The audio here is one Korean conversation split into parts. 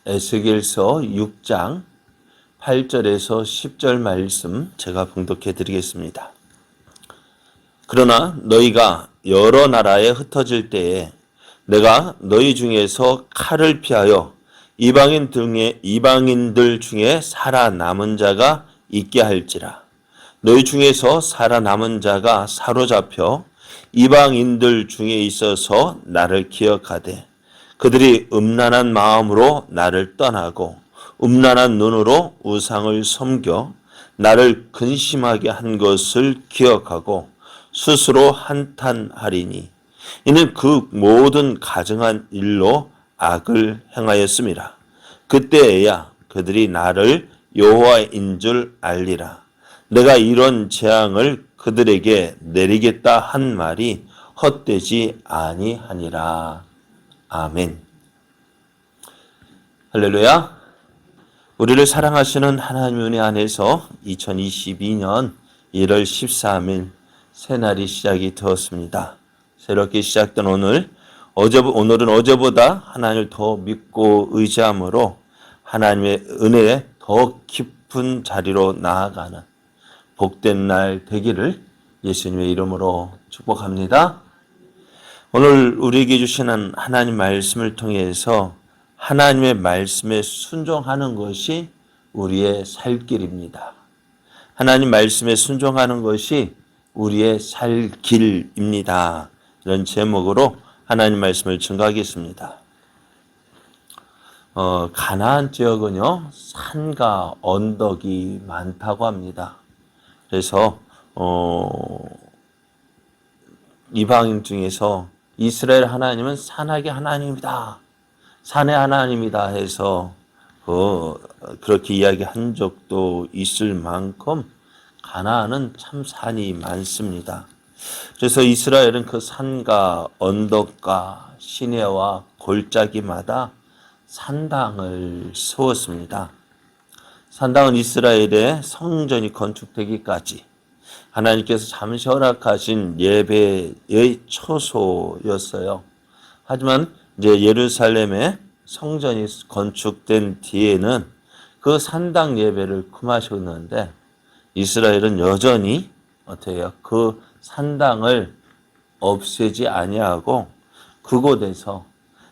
에스겔서 6장 8절에서 10절 말씀 제가 봉독해 드리겠습니다. 그러나 너희가 여러 나라에 흩어질 때에 내가 너희 중에서 칼을 피하여 이방인들 중에 살아남은 자가 있게 할지라. 너희 중에서 살아남은 자가 사로잡혀 이방인들 중에 있어서 나를 기억하되 그들이 음란한 마음으로 나를 떠나고 음란한 눈으로 우상을 섬겨 나를 근심하게 한 것을 기억하고 스스로 한탄하리니 이는 그 모든 가증한 일로 악을 행하였음이라. 그때에야 그들이 나를 여호와인 줄 알리라. 내가 이런 재앙을 그들에게 내리겠다 한 말이 헛되지 아니하니라. 아멘. 할렐루야. 우리를 사랑하시는 하나님의 은혜 안에서 2022년 1월 13일 새날이 시작이 되었습니다. 새롭게 시작된 오늘은 어제보다 하나님을 더 믿고 의지함으로 하나님의 은혜에 더 깊은 자리로 나아가는 복된 날 되기를 예수님의 이름으로 축복합니다. 오늘 우리에게 주시는 하나님 말씀을 통해서 하나님의 말씀에 순종하는 것이 우리의 살 길입니다. 하나님 말씀에 순종하는 것이 우리의 살 길입니다. 이런 제목으로 하나님 말씀을 증거하겠습니다. 가나안 지역은요, 산과 언덕이 많다고 합니다. 그래서 이방인 중에서 이스라엘 하나님은 산악의 하나님이다, 산의 하나님이다 해서 그렇게 이야기한 적도 있을 만큼 가나안은 참 산이 많습니다. 그래서 이스라엘은 그 산과 언덕과 시내와 골짜기마다 산당을 세웠습니다. 산당은 이스라엘의 성전이 건축되기까지 하나님께서 잠시 허락하신 예배의 처소였어요. 하지만 이제 예루살렘의 성전이 건축된 뒤에는 그 산당 예배를 금하셨는데 이스라엘은 여전히 어떻게 해요? 그 산당을 없애지 아니하고 그곳에서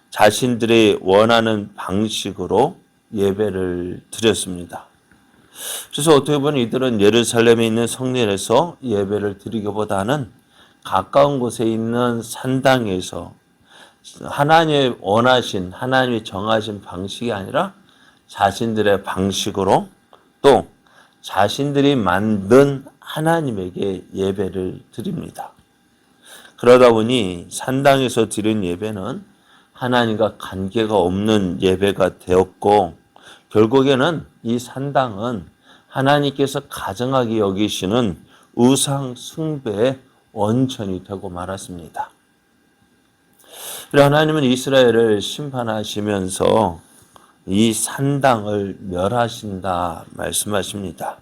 자신들이 원하는 방식으로 예배를 드렸습니다. 그래서 어떻게 보면 이들은 예루살렘에 있는 성전에서 예배를 드리기보다는 가까운 곳에 있는 산당에서 하나님의 원하신, 하나님이 정하신 방식이 아니라 자신들의 방식으로 또 자신들이 만든 하나님에게 예배를 드립니다. 그러다 보니 산당에서 드린 예배는 하나님과 관계가 없는 예배가 되었고 결국에는 이 산당은 하나님께서 가증하게 여기시는 우상 숭배의 원천이 되고 말았습니다. 하나님은 이스라엘을 심판하시면서 이 산당을 멸하신다 말씀하십니다.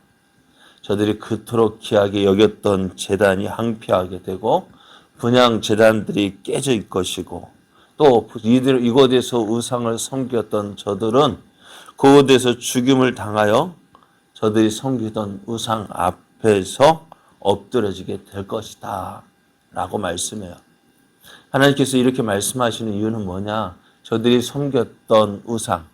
저들이 그토록 귀하게 여겼던 제단이 항폐하게 되고 분향 제단들이 깨질 것이고 또 이곳에서 우상을 섬겼던 저들은 그곳에서 죽임을 당하여 저들이 섬기던 우상 앞에서 엎드려지게 될 것이다 라고 말씀해요. 하나님께서 이렇게 말씀하시는 이유는 뭐냐? 저들이 섬겼던 우상,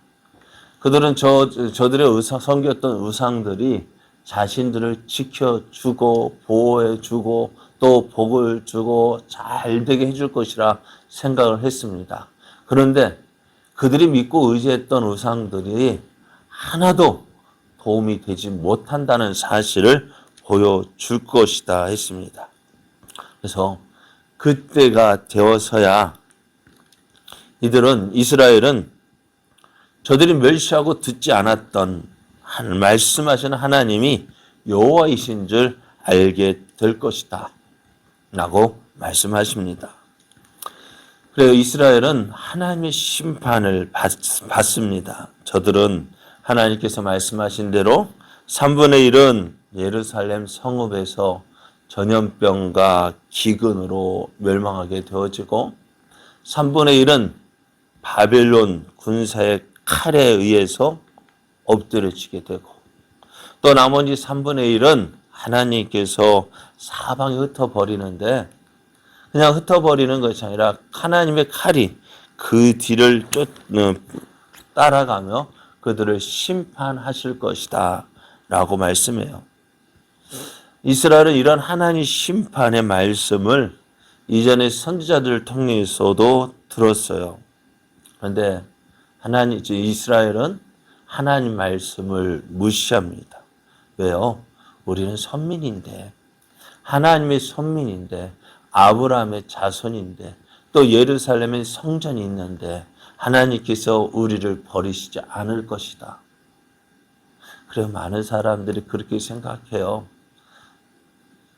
그들은 저들의 섬겼던 우상들이 자신들을 지켜주고 보호해주고 또 복을 주고 잘 되게 해줄 것이라 생각을 했습니다. 그런데 그들이 믿고 의지했던 우상들이 하나도 도움이 되지 못한다는 사실을 보여줄 것이다 했습니다. 그래서 그때가 되어서야 이스라엘은 저들이 멸시하고 듣지 않았던 말씀하시는 하나님이 여호와이신 줄 알게 될 것이다 라고 말씀하십니다. 그래서 이스라엘은 하나님의 심판을 받습니다. 저들은 하나님께서 말씀하신 대로 3분의 1은 예루살렘 성읍에서 전염병과 기근으로 멸망하게 되어지고 3분의 1은 바벨론 군사의 칼에 의해서 엎드려지게 되고, 또 나머지 3분의 1은 하나님께서 사방에 흩어버리는데, 그냥 흩어버리는 것이 아니라 하나님의 칼이 그 뒤를 따라가며 그들을 심판하실 것이다 라고 말씀해요. 이스라엘은 이런 하나님 심판의 말씀을 이전의 선지자들을 통해서도 들었어요. 그런데 이스라엘은 하나님 말씀을 무시합니다. 왜요? 우리는 선민인데, 하나님의 선민인데, 아브라함의 자손인데, 또 예루살렘에 성전이 있는데 하나님께서 우리를 버리시지 않을 것이다. 그래, 많은 사람들이 그렇게 생각해요.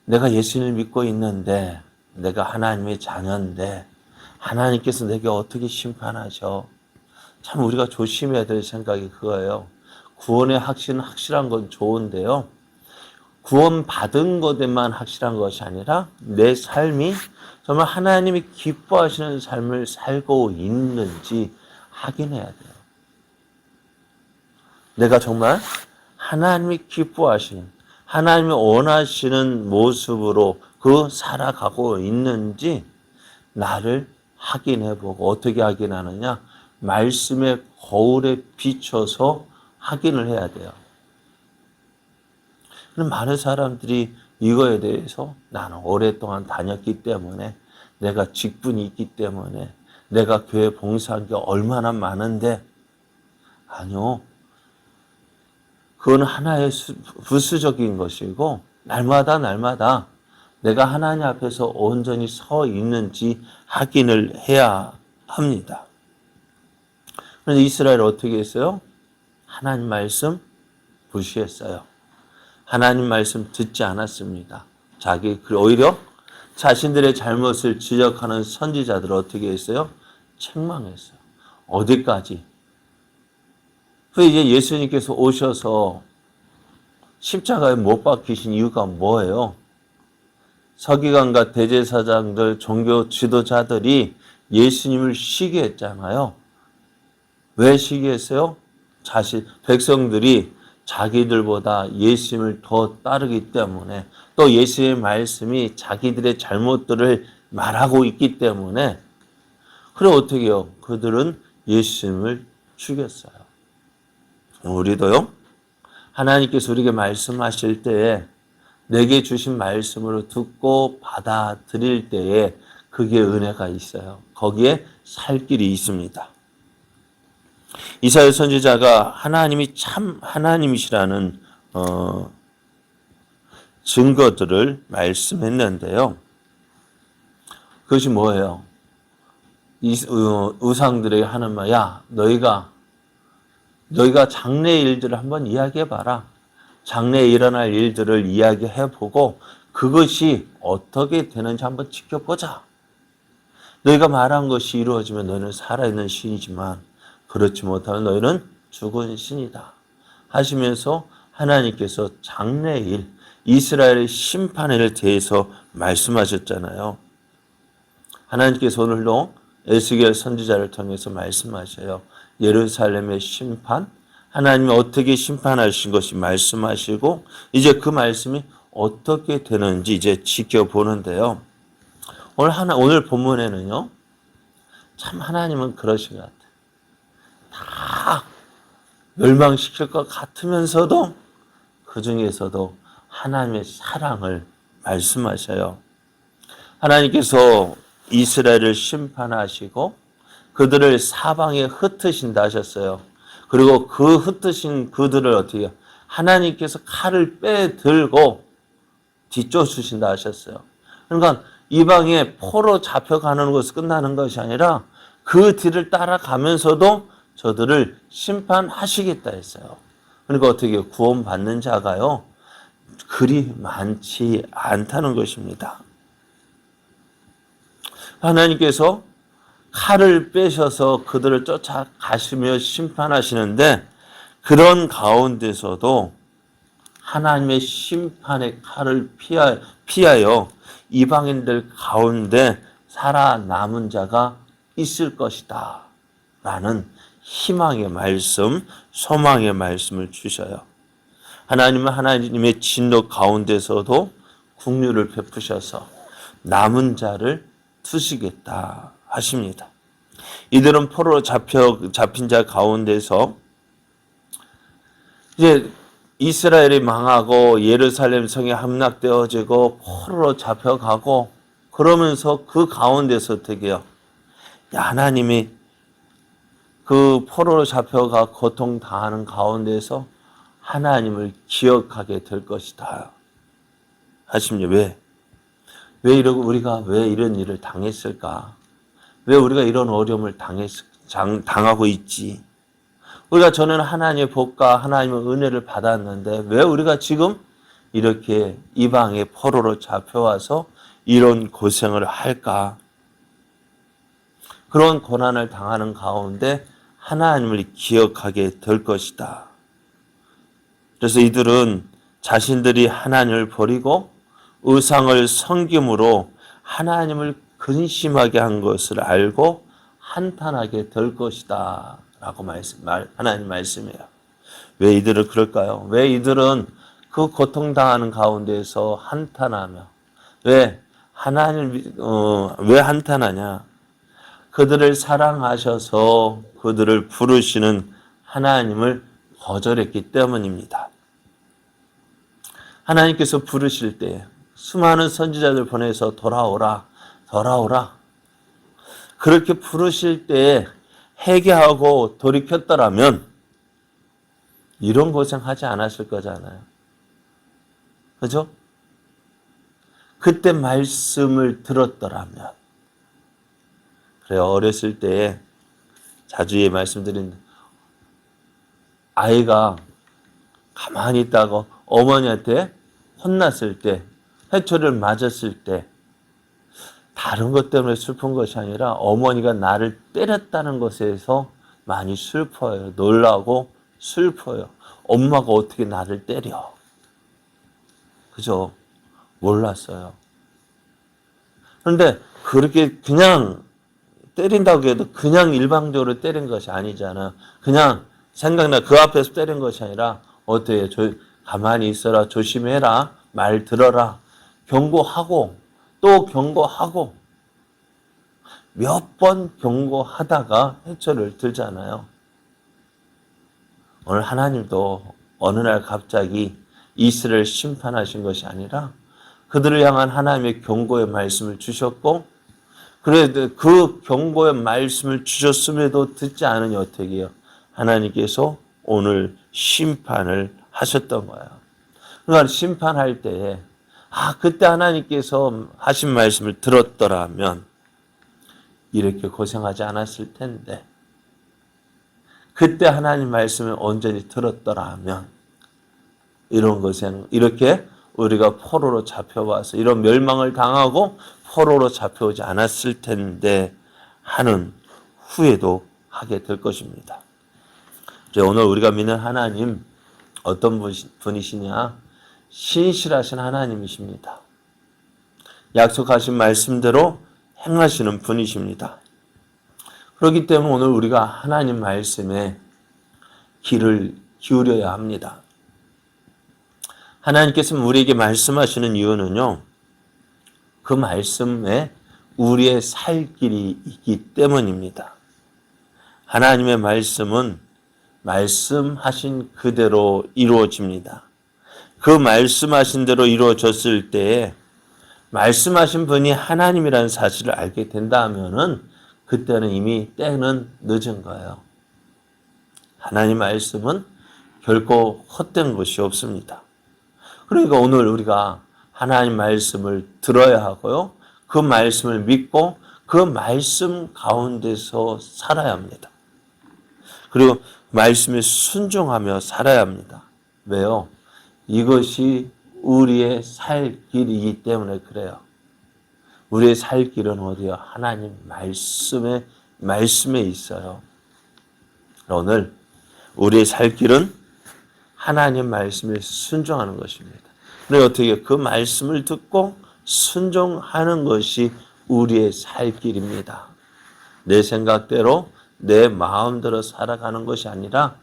내가 예수님을 믿고 있는데, 내가 하나님의 자녀인데 하나님께서 내게 어떻게 심판하셔? 참 우리가 조심해야 될 생각이 그거예요. 구원의 확신은 확실한 건 좋은데요, 구원 받은 것에만 확실한 것이 아니라 내 삶이 정말 하나님이 기뻐하시는 삶을 살고 있는지 확인해야 돼요. 내가 정말 하나님이 기뻐하시는, 하나님이 원하시는 모습으로 살아가고 있는지 나를 확인해보고, 어떻게 확인하느냐? 말씀의 거울에 비춰서 확인을 해야 돼요. 많은 사람들이 이거에 대해서 나는 오랫동안 다녔기 때문에, 내가 직분이 있기 때문에, 내가 교회 봉사한 게 얼마나 많은데, 아니요. 그건 하나의 부수적인 것이고, 날마다 내가 하나님 앞에서 온전히 서 있는지 확인을 해야 합니다. 그런데 이스라엘 어떻게 했어요? 하나님 말씀 무시했어요. 하나님 말씀 듣지 않았습니다. 오히려 자신들의 잘못을 지적하는 선지자들을 어떻게 했어요? 책망했어요. 어디까지? 이제 예수님께서 오셔서 십자가에 못 박히신 이유가 뭐예요? 서기관과 대제사장들, 종교 지도자들이 예수님을 시기했잖아요. 왜 시기했어요? 백성들이 자기들보다 예수님을 더 따르기 때문에, 또 예수의 말씀이 자기들의 잘못들을 말하고 있기 때문에. 그럼 어떻게 해요? 그들은 예수님을 죽였어요. 우리도요, 하나님께서 우리에게 말씀하실 때에 내게 주신 말씀으로 듣고 받아들일 때에 그게 은혜가 있어요. 거기에 살 길이 있습니다. 이사야 선지자가 하나님이 참 하나님이시라는 증거들을 말씀했는데요. 그것이 뭐예요? 우상들에게 하는 말, 야, 너희가 장래의 일들을 한번 이야기해봐라. 장래에 일어날 일들을 이야기해보고 그것이 어떻게 되는지 한번 지켜보자. 너희가 말한 것이 이루어지면 너희는 살아있는 신이지만 그렇지 못하면 너희는 죽은 신이다 하시면서 하나님께서 장래의 일, 이스라엘의 심판에 대해서 말씀하셨잖아요. 하나님께서 오늘도 에스겔 선지자를 통해서 말씀하셔요. 예루살렘의 심판, 하나님이 어떻게 심판하신 것이 말씀하시고, 이제 그 말씀이 어떻게 되는지 이제 지켜보는데요. 오늘 본문에는요, 참 하나님은 그러신 것 같아요. 다 멸망시킬 것 같으면서도 그 중에서도 하나님의 사랑을 말씀하셔요. 하나님께서 이스라엘을 심판하시고 그들을 사방에 흩으신다 하셨어요. 그리고 그 흩으신 그들을 어떻게 해요? 하나님께서 칼을 빼들고 뒤쫓으신다 하셨어요. 그러니까 이방에 포로 잡혀가는 것이 끝나는 것이 아니라 그 뒤를 따라가면서도 저들을 심판하시겠다 했어요. 그러니까 어떻게 해요? 구원받는 자가요, 그리 많지 않다는 것입니다. 하나님께서 칼을 빼셔서 그들을 쫓아가시며 심판하시는데, 그런 가운데서도 하나님의 심판의 칼을 피하여 이방인들 가운데 살아남은 자가 있을 것이다 라는 희망의 말씀, 소망의 말씀을 주셔요. 하나님은 하나님의 진노 가운데서도 긍휼을 베푸셔서 남은 자를 두시겠다 하십니다. 이들은 포로로 잡힌 자 가운데서 이제 이스라엘이 망하고 예루살렘 성이 함락되어지고 포로로 잡혀가고 그러면서 그 가운데서 어떻게요? 하나님이 그 포로로 잡혀가 고통당하는 가운데서 하나님을 기억하게 될 것이다 하십니다. 우리가 왜 이런 일을 당했을까? 왜 우리가 이런 어려움을 당하고 있지? 우리가 전에는 하나님의 복과 하나님의 은혜를 받았는데 왜 우리가 지금 이렇게 이방의 포로로 잡혀와서 이런 고생을 할까? 그런 고난을 당하는 가운데 하나님을 기억하게 될 것이다. 그래서 이들은 자신들이 하나님을 버리고 우상을 섬김으로 하나님을 근심하게 한 것을 알고 한탄하게 될 것이다 라고 하나님 말씀이에요. 왜 이들은 그럴까요? 왜 이들은 그 고통당하는 가운데서 한탄하며 왜 한탄하냐? 그들을 사랑하셔서 그들을 부르시는 하나님을 거절했기 때문입니다. 하나님께서 부르실 때 수많은 선지자들 보내서 돌아오라. 그렇게 부르실 때 회개하고 돌이켰더라면 이런 고생하지 않았을 거잖아요. 그죠? 그때 말씀을 들었더라면. 그래요. 어렸을 때 자주 말씀드린 아이가 가만히 있다고 어머니한테 혼났을 때, 회초리를 맞았을 때 다른 것 때문에 슬픈 것이 아니라 어머니가 나를 때렸다는 것에서 많이 슬퍼요. 놀라고 슬퍼요. 엄마가 어떻게 나를 때려? 그죠? 몰랐어요. 그런데 그렇게 그냥 때린다고 해도 그냥 일방적으로 때린 것이 아니잖아. 그냥 생각나 그 앞에서 때린 것이 아니라 어때요? 가만히 있어라. 조심해라. 말 들어라. 경고하고 또 경고하고 몇 번 경고하다가 회초리를 들잖아요. 오늘 하나님도 어느 날 갑자기 이스라엘 심판하신 것이 아니라 그들을 향한 하나님의 경고의 말씀을 주셨고 그래도 그 경고의 말씀을 주셨음에도 듣지 않으니 어떻게 해요? 하나님께서 오늘 심판을 하셨던 거예요. 그러니까 심판할 때에 그때 하나님께서 하신 말씀을 들었더라면 이렇게 고생하지 않았을 텐데 그때 하나님 말씀을 온전히 들었더라면 이런 고생 이렇게 우리가 포로로 잡혀와서 이런 멸망을 당하고 포로로 잡혀오지 않았을 텐데 하는 후회도 하게 될 것입니다. 오늘 우리가 믿는 하나님 어떤 분이시냐? 신실하신 하나님이십니다. 약속하신 말씀대로 행하시는 분이십니다. 그렇기 때문에 오늘 우리가 하나님 말씀에 귀를 기울여야 합니다. 하나님께서 우리에게 말씀하시는 이유는요. 그 말씀에 우리의 살 길이 있기 때문입니다. 하나님의 말씀은 말씀하신 그대로 이루어집니다. 그 말씀하신 대로 이루어졌을 때에 말씀하신 분이 하나님이라는 사실을 알게 된다면은 그때는 이미 때는 늦은 거예요. 하나님 말씀은 결코 헛된 것이 없습니다. 그러니까 오늘 우리가 하나님 말씀을 들어야 하고요. 그 말씀을 믿고 그 말씀 가운데서 살아야 합니다. 그리고 말씀에 순종하며 살아야 합니다. 왜요? 이것이 우리의 살 길이기 때문에 그래요. 우리의 살 길은 어디요? 하나님 말씀에 있어요. 오늘 우리의 살 길은 하나님 말씀에 순종하는 것입니다. 그리고 어떻게 그 말씀을 듣고 순종하는 것이 우리의 살 길입니다. 내 생각대로 내 마음대로 살아가는 것이 아니라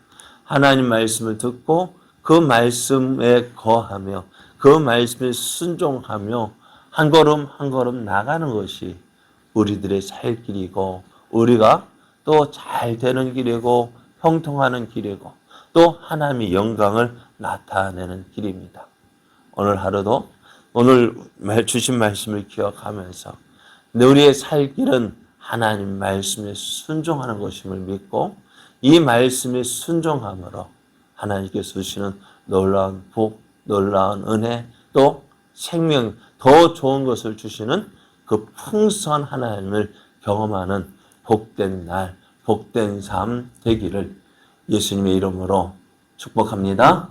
하나님 말씀을 듣고 그 말씀에 거하며 그 말씀에 순종하며 한 걸음 한 걸음 나가는 것이 우리들의 살 길이고 우리가 또 잘 되는 길이고 형통하는 길이고 또 하나님의 영광을 나타내는 길입니다. 오늘 하루도 오늘 주신 말씀을 기억하면서 우리의 살 길은 하나님 말씀에 순종하는 것임을 믿고 이 말씀에 순종함으로 하나님께서 주시는 놀라운 복, 놀라운 은혜, 또 생명, 더 좋은 것을 주시는 그 풍성한 하나님을 경험하는 복된 날, 복된 삶 되기를 예수님의 이름으로 축복합니다.